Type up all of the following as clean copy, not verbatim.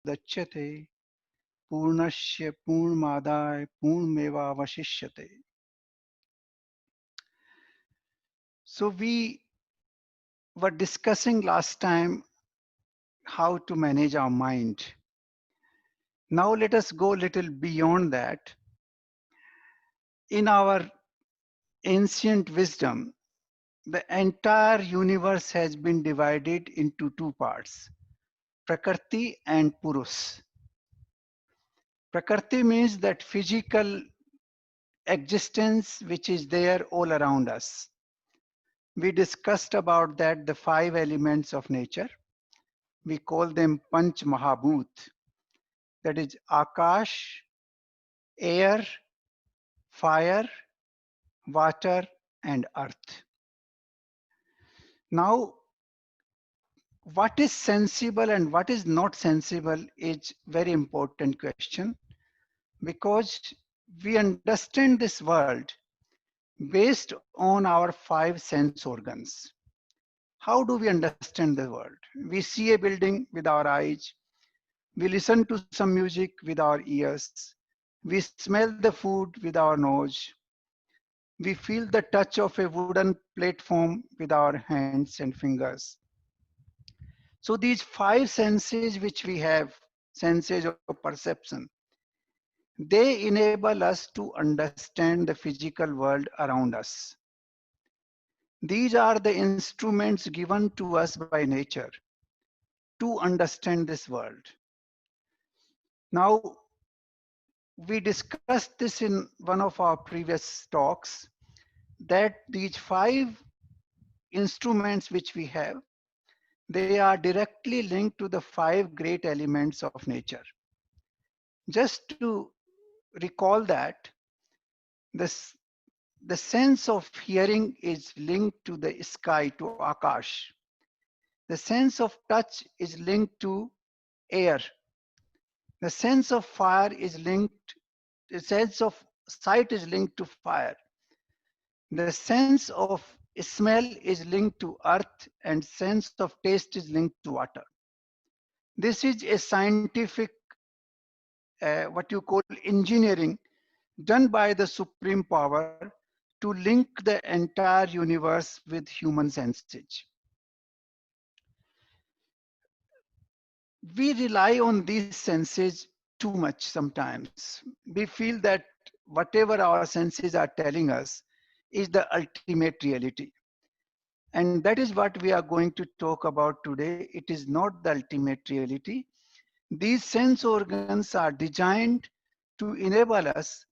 पूर्णमदच्यते पूर्णस्य पूर्णमादाय पूर्णमेवावशिष्यते. So we were discussing last time how to manage our mind. Now let us go a little beyond that. In our ancient wisdom, the entire universe has been divided into two parts, Prakriti and Purus. Prakriti means that physical existence which is there all around us. We discussed about that, the five elements of nature. We call them Panch Mahabhut. That is Akash, air, fire, water, and earth. Now, what is sensible and what is not sensible is very important question, because we understand this world based on our five sense organs. How do we understand the world? We see a building with our eyes. We listen to some music with our ears. We smell the food with our nose. We feel the touch of a wooden platform with our hands and fingers. So these five senses which we have, senses of perception, they enable us to understand the physical world around us. These are the instruments given to us by nature to understand this world. Now, we discussed this in one of our previous talks, that these five instruments which we have, they are directly linked to the five great elements of nature. Just to recall that, this, the sense of hearing is linked to the sky, to Akash. The sense of touch is linked to air. The sense of fire is linked, the sense of sight is linked to fire. The sense of smell is linked to earth, and sense of taste is linked to water. This is a scientific, what you call engineering, done by the supreme power to link the entire universe with human senses. We rely on these senses too much sometimes. We feel that whatever our senses are telling us is the ultimate reality. And that is what we are going to talk about today. It is not the ultimate reality. These sense organs are designed to enable us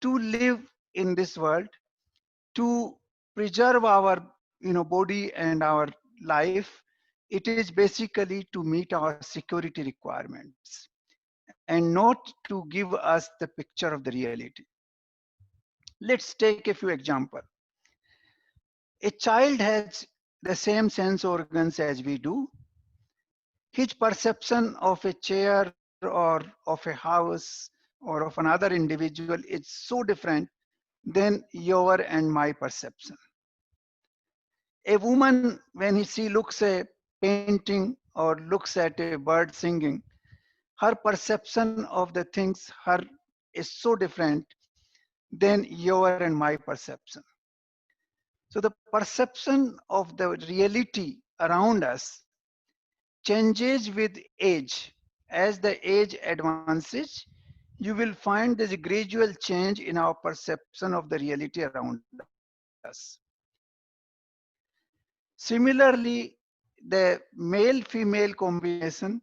to live in this world, to preserve our body and our life. It is basically to meet our security requirements and not to give us the picture of the reality. Let's take a few examples. A child has the same sense organs as we do. His perception of a chair or of a house or of another individual is so different than your and my perception. A woman, when she looks at a painting or looks at a bird singing, her perception of the things her is so different than your and my perception. So the perception of the reality around us changes with age. As the age advances, you will find there's a gradual change in our perception of the reality around us. Similarly, the male-female combination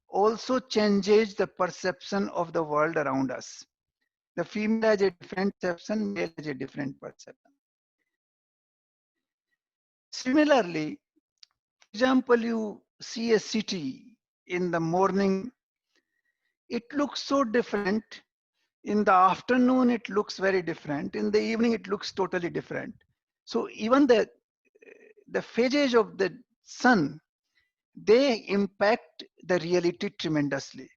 also changes the perception of the world around us. The female has a different perception, male has a different perception. Similarly, for example, you see a city in the morning, it looks so different. In the afternoon, it looks very different. In the evening, it looks totally different. So even the phases of the sun, they impact the reality tremendously.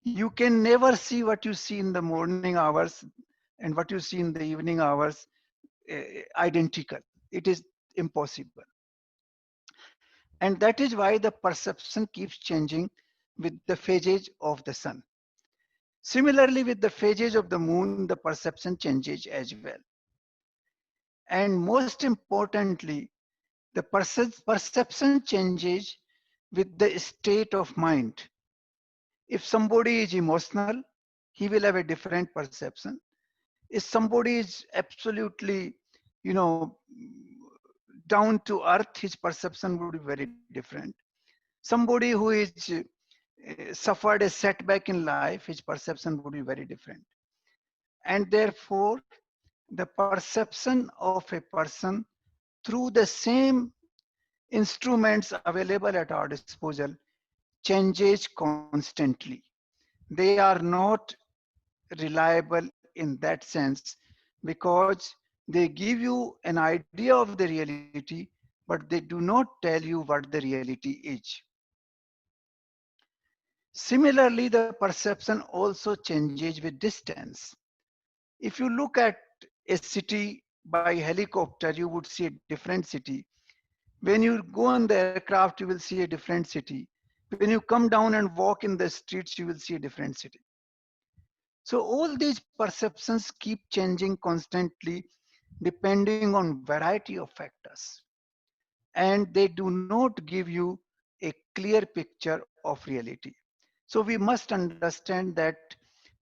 You can never see what you see in the morning hours and what you see in the evening hours identical. It is impossible. And that is why the perception keeps changing with the phases of the sun. Similarly, with the phases of the moon, the perception changes as well. And most importantly, the perception changes with the state of mind. If somebody is emotional, he will have a different perception. If somebody is absolutely, you know, down to earth, his perception would be very different. Somebody who is suffered a setback in life, his perception would be very different. And therefore, the perception of a person through the same instruments available at our disposal changes constantly. They are not reliable in that sense because they give you an idea of the reality, but they do not tell you what the reality is. Similarly, the perception also changes with distance. If you look at a city by helicopter, you would see a different city. When you go on the aircraft, you will see a different city. When you come down and walk in the streets, you will see a different city. So all these perceptions keep changing constantly depending on variety of factors. And they do not give you a clear picture of reality. So we must understand that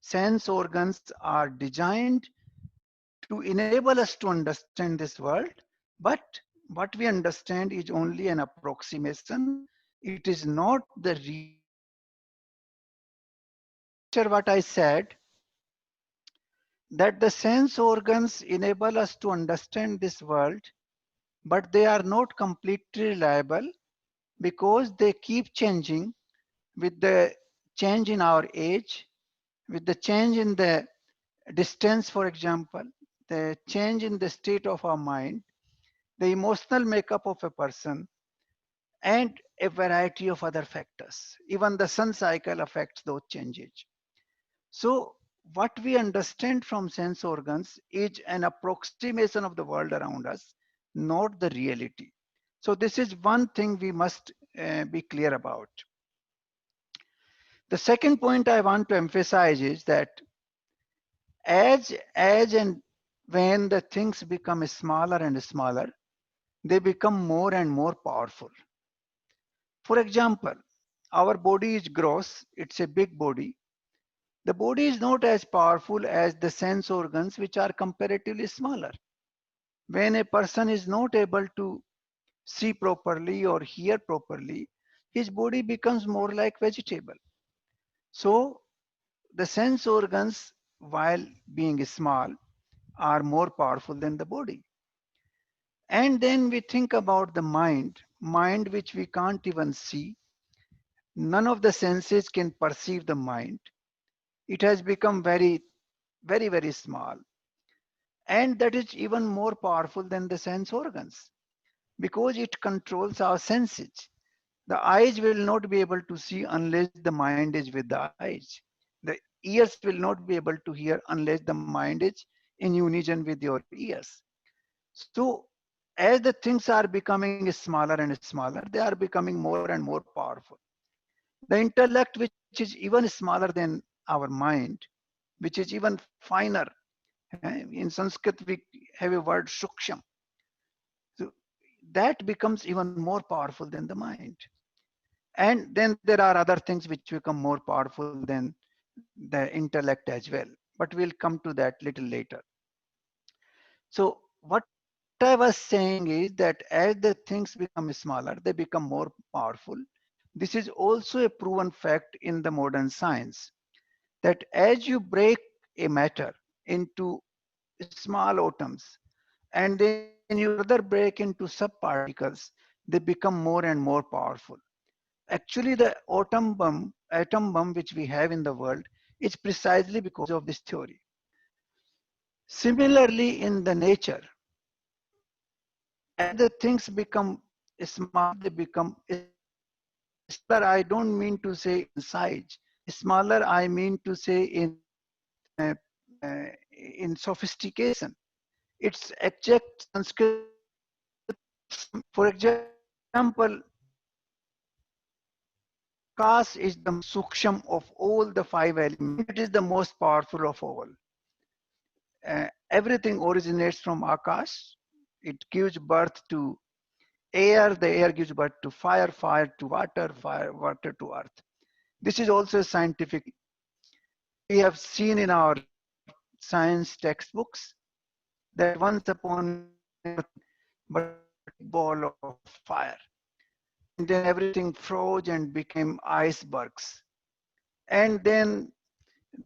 sense organs are designed to enable us to understand this world, but what we understand is only an approximation. It is not the what I said, that the sense organs enable us to understand this world, but they are not completely reliable because they keep changing with the change in our age, with the change in the distance, for example, the change in the state of our mind, the emotional makeup of a person, and a variety of other factors. Even the sun cycle affects those changes. So, what we understand from sense organs is an approximation of the world around us, not the reality. So, this is one thing we must be clear about. The second point I want to emphasize is that as and when the things become smaller and smaller, they become more and more powerful. For example, our body is gross, it's a big body. The body is not as powerful as the sense organs, which are comparatively smaller. When a person is not able to see properly or hear properly, his body becomes more like vegetable. So the sense organs, while being small, are more powerful than the body. And then we think about the mind which we can't even see. None of the senses can perceive the mind. It has become very, very, very small. And that is even more powerful than the sense organs because it controls our senses. The eyes will not be able to see unless the mind is with the eyes. The ears will not be able to hear unless the mind is in unison with your ears. So, as the things are becoming smaller and smaller, they are becoming more and more powerful. The intellect, which is even smaller than our mind, which is even finer. In Sanskrit, we have a word shuksham. So that becomes even more powerful than the mind. And then there are other things which become more powerful than the intellect as well. But we'll come to that little later. So what I was saying is that as the things become smaller, they become more powerful. This is also a proven fact in the modern science that as you break a matter into small atoms and then you further break into subparticles, they become more and more powerful. Actually, the atom bomb which we have in the world is precisely because of this theory. Similarly, in the nature, as the things become smaller, they become smaller. Smaller, I don't mean to say in size. Smaller, I mean to say uh, in sophistication. It's exact Sanskrit. For example, Akash is the suksham of all the five elements. It is the most powerful of all. Everything originates from Akash. It gives birth to air, the air gives birth to fire, fire to water, fire, water to earth. This is also scientific. We have seen in our science textbooks that once upon a time there was but a ball of fire. And then everything froze and became icebergs. And then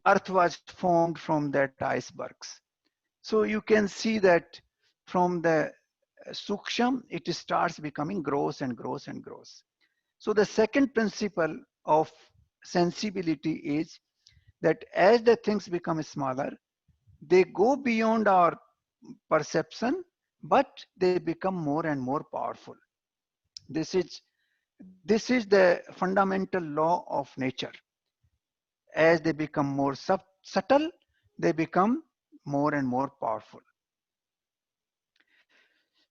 earth was formed from that icebergs. So you can see that from the suksham, it starts becoming gross and gross and gross. So the second principle of sensibility is that as the things become smaller, they go beyond our perception, but they become more and more powerful. This is this is the fundamental law of nature. As they become more subtle, they become more and more powerful.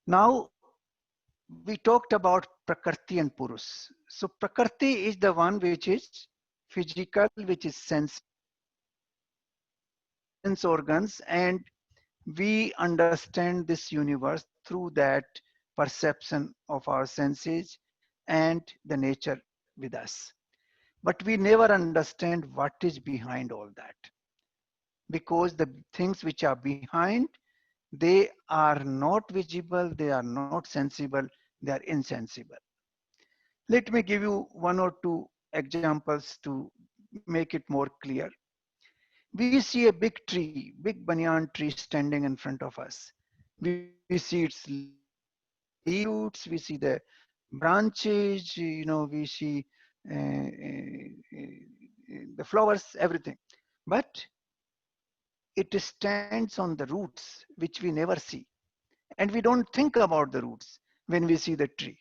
Now, we talked about Prakriti and Purus. So Prakriti is the one which is physical, which is sense organs, and we understand this universe through that perception of our senses and the nature with us. But we never understand what is behind all that, because the things which are behind, they are not visible, they are not sensible, they are insensible. Let me give you one or two examples to make it more clear. We see a big tree, big banyan tree standing in front of us. We see its roots, we see the branches, we see the flowers, everything. But it stands on the roots, which we never see. And we don't think about the roots when we see the tree.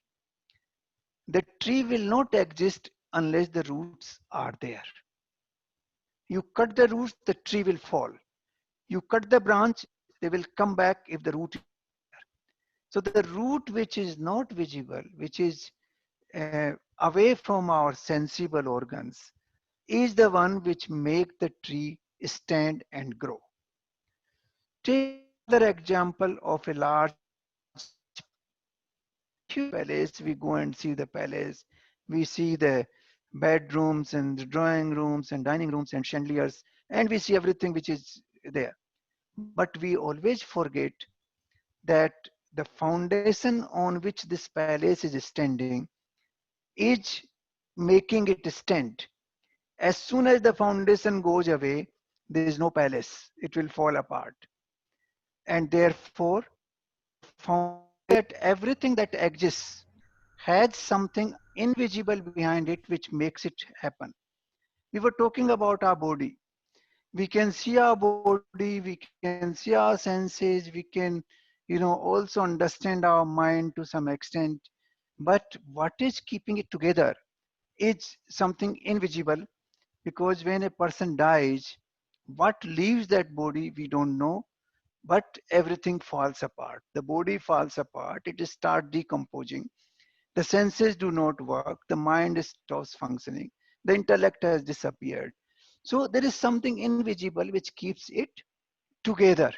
The tree will not exist unless the roots are there. You cut the roots, the tree will fall. You cut the branch, they will come back if the root is there. So the root which is not visible, which is away from our sensible organs, is the one which make the tree stand and grow. Take another example of a large palace. We go and see the palace. We see the bedrooms and the drawing rooms and dining rooms and chandeliers, and we see everything which is there. But we always forget that the foundation on which this palace is standing is making it stand. As soon as the foundation goes away, there is no palace. It will fall apart. And therefore, the foundation that everything that exists has something invisible behind it which makes it happen. We were talking about our body. We can see our body, we can see our senses, we can, also understand our mind to some extent. But what is keeping it together is something invisible, because when a person dies, what leaves that body, we don't know, but everything falls apart. The body falls apart, it starts decomposing. The senses do not work, the mind stops functioning, the intellect has disappeared. So there is something invisible which keeps it together.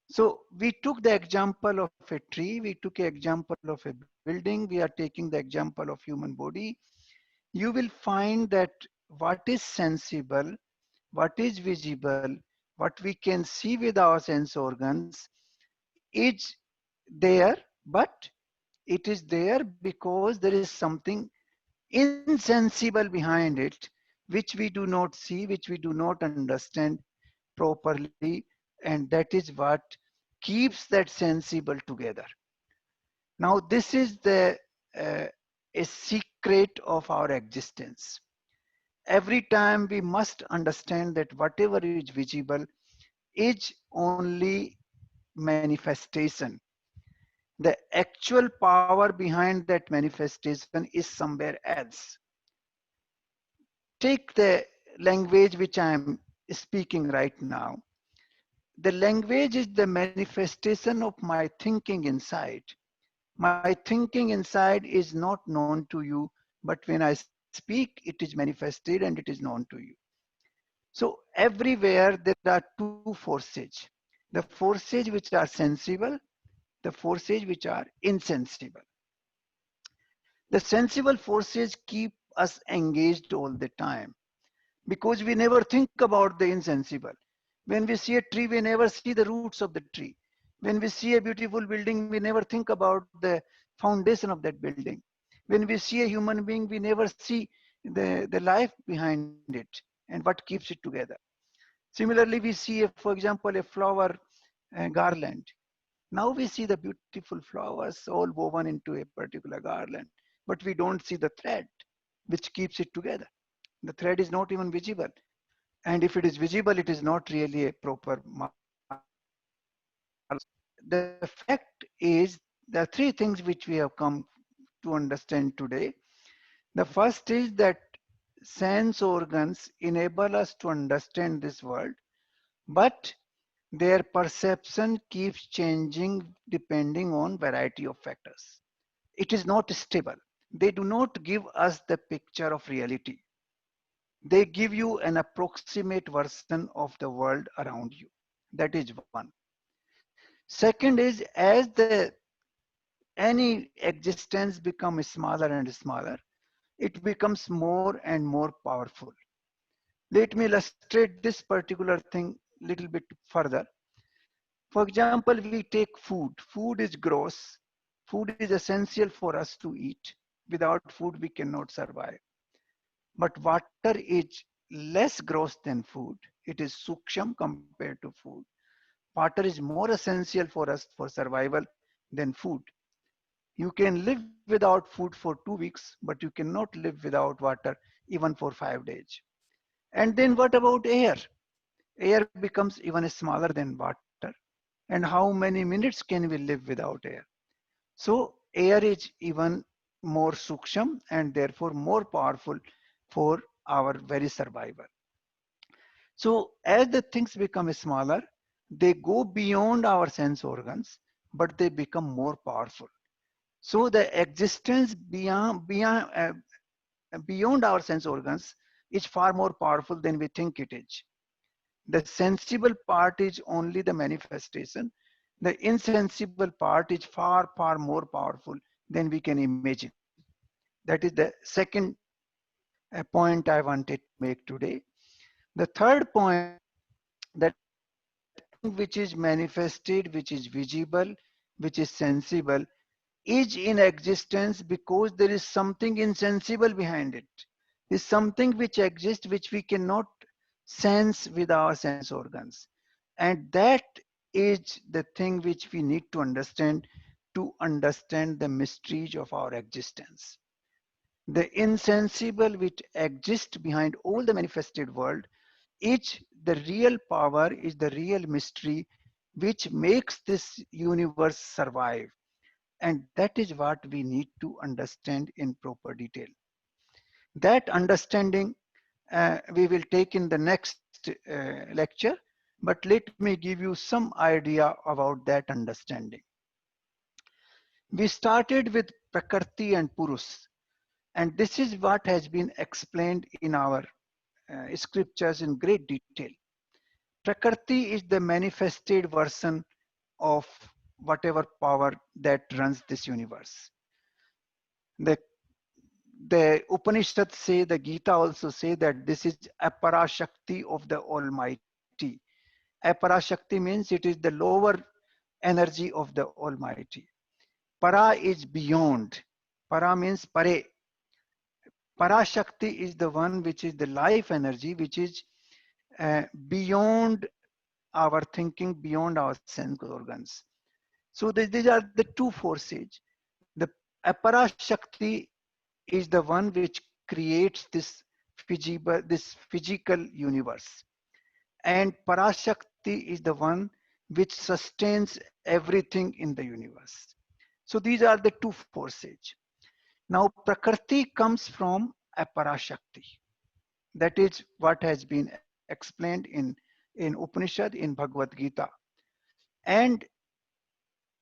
So we took the example of a tree, we took an example of a building, we are taking the example of human body. You will find that what is sensible, what is visible, what we can see with our sense organs is there, but it is there because there is something insensible behind it, which we do not see, which we do not understand properly, and that is what keeps that sensible together. Now, this is the a secret of our existence. Every time we must understand that whatever is visible is only manifestation. The actual power behind that manifestation is somewhere else. Take the language which I am speaking right now. The language is the manifestation of my thinking inside. My thinking inside is not known to you, but when I speak, it is manifested and it is known to you. So everywhere there are two forces, the forces which are sensible, the forces which are insensible. The sensible forces keep us engaged all the time because we never think about the insensible. When we see a tree, we never see the roots of the tree. When we see a beautiful building, we never think about the foundation of that building. When we see a human being, we never see the life behind it and what keeps it together. Similarly, we see, for example, a flower garland. Now we see the beautiful flowers all woven into a particular garland, but we don't see the thread which keeps it together. The thread is not even visible. And if it is visible, it is not really a proper marvelous thing. The fact is, there are three things which we have come to understand today. The first is that sense organs enable us to understand this world, but their perception keeps changing depending on variety of factors. It is not stable. They do not give us the picture of reality. They give you an approximate version of the world around you. That is one. Second is, as the any existence becomes smaller and smaller, it becomes more and more powerful. Let me illustrate this particular thing a little bit further. For example, we take food. Food is gross. Food is essential for us to eat. Without food, we cannot survive. But water is less gross than food. It is suksham compared to food. Water is more essential for us for survival than food. You can live without food for 2 weeks, but you cannot live without water even for 5 days. And then what about air? Air becomes even smaller than water. And how many minutes can we live without air? So air is even more suksham and therefore more powerful for our very survival. So as the things become smaller, they go beyond our sense organs, but they become more powerful. So the existence beyond our sense organs is far more powerful than we think it is. The sensible part is only the manifestation. The insensible part is far, far more powerful than we can imagine. That is the second point I wanted to make today. The third point, that everything which is manifested, which is visible, which is sensible, is in existence because there is something insensible behind it. Is something which exists which we cannot sense with our sense organs. And that is the thing which we need to understand the mysteries of our existence. The insensible which exists behind all the manifested world is the real power, is the real mystery which makes this universe survive. And that is what we need to understand in proper detail. That understanding we will take in the next lecture, but let me give you some idea about that understanding. We started with Prakriti and Purus, and this is what has been explained in our scriptures in great detail. Prakriti is the manifested version of whatever power that runs this universe. The the Upanishads say, the Gita also say that this is Apara Shakti of the Almighty. Apara Shakti means it is the lower energy of the Almighty. Para is beyond. Para means pare. Para Shakti is the one which is the life energy, which is beyond our thinking, beyond our sense organs. So these are the two forces. The Apara Shakti is the one which creates this physical universe. And Parashakti is the one which sustains everything in the universe. So these are the two forces. Now Prakriti comes from Aparashakti. That is what has been explained in Upanishad, in Bhagavad Gita. And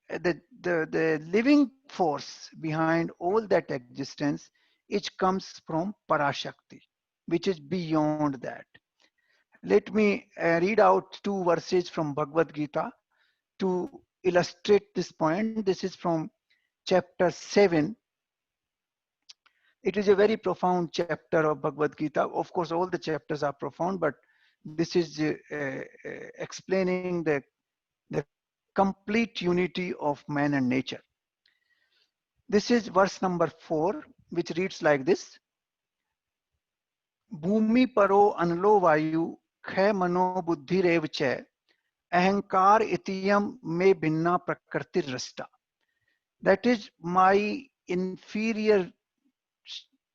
the living force behind all that existence it comes from Parashakti, which is beyond that. Let me read out two verses from Bhagavad Gita to illustrate this point. This is from chapter 7. It is a very profound chapter of Bhagavad Gita. Of course, all the chapters are profound, but this is explaining the complete unity of man and nature. This is verse number 4, which reads like this. Bhumi paro anlo vayu khay mano buddhi rev che ahankar itiyam me binna prakrtir rasta. That is, my inferior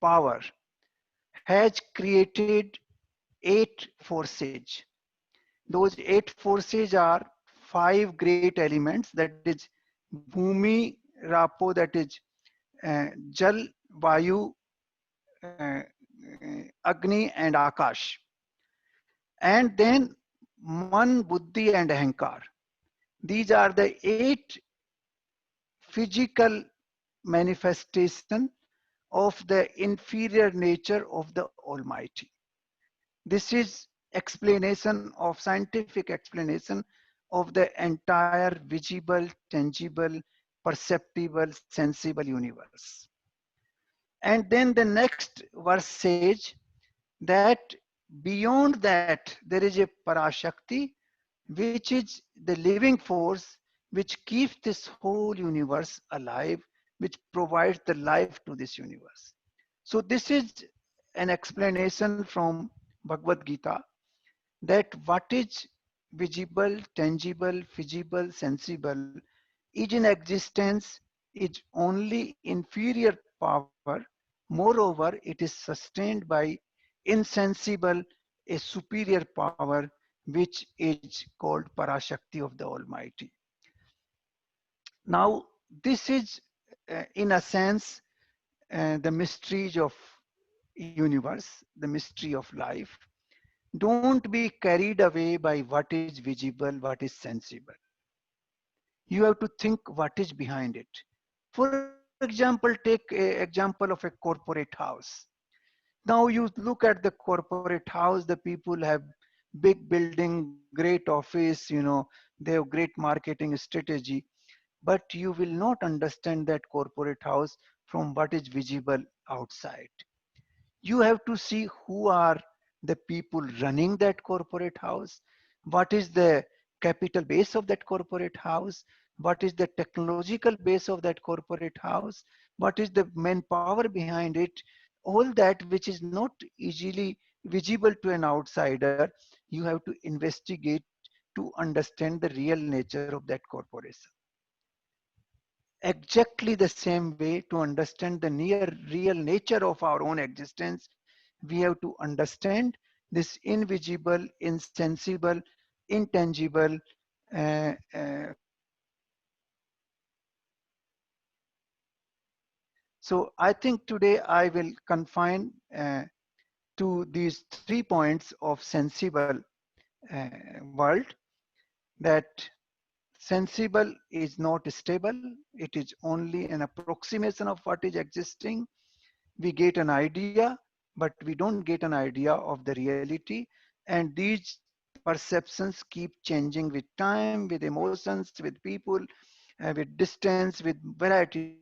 power has created 8 forces. Those 8 forces are 5 great elements, that is Bhumi, Rapo, that is Jal, Vayu, uh, Agni and Akash. And then Man, Buddhi and Ahankar. These are the 8 physical manifestation of the inferior nature of the Almighty. This is explanation of scientific explanation of the entire visible, tangible, perceptible, sensible universe. And then the next verse says that beyond that there is a Parashakti, which is the living force which keeps this whole universe alive, which provides the life to this universe. So this is an explanation from Bhagavad Gita that what is visible, tangible, feasible, sensible is in existence is only inferior power. Moreover, it is sustained by insensible, a superior power, which is called Parashakti of the Almighty. Now, this is, in a sense, the mysteries of universe, the mystery of life. Don't be carried away by what is visible, what is sensible. You have to think what is behind it. For example, take an example of a corporate house. Now you look at the corporate house, the people have big building, great office, they have great marketing strategy, but you will not understand that corporate house from what is visible outside. You have to see who are the people running that corporate house, what is the capital base of that corporate house, what is the technological base of that corporate house, what is the manpower behind it. All that which is not easily visible to an outsider, you have to investigate to understand the real nature of that corporation. Exactly the same way, to understand the near real nature of our own existence, we have to understand this invisible, insensible, intangible forces which are behind us. So I think today I will confine to these 3 points of sensible world, that sensible is not stable, it is only an approximation of what is existing. We get an idea, but we don't get an idea of the reality. And these perceptions keep changing with time, with emotions, with people, with distance, with variety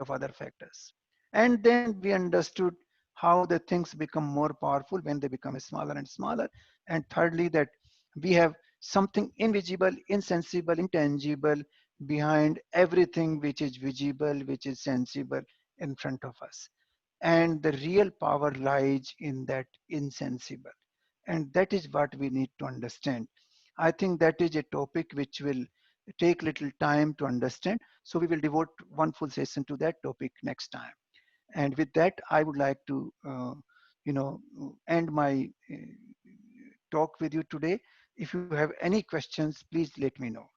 of other factors. And then we understood how the things become more powerful when they become smaller and smaller. And thirdly, that we have something invisible, insensible, intangible behind everything which is visible, which is sensible in front of us. And the real power lies in that insensible. And that is what we need to understand. I think that is a topic which will take little time to understand. So we will devote one full session to that topic next time. And with that, I would like to, end my talk with you today. If you have any questions, please let me know.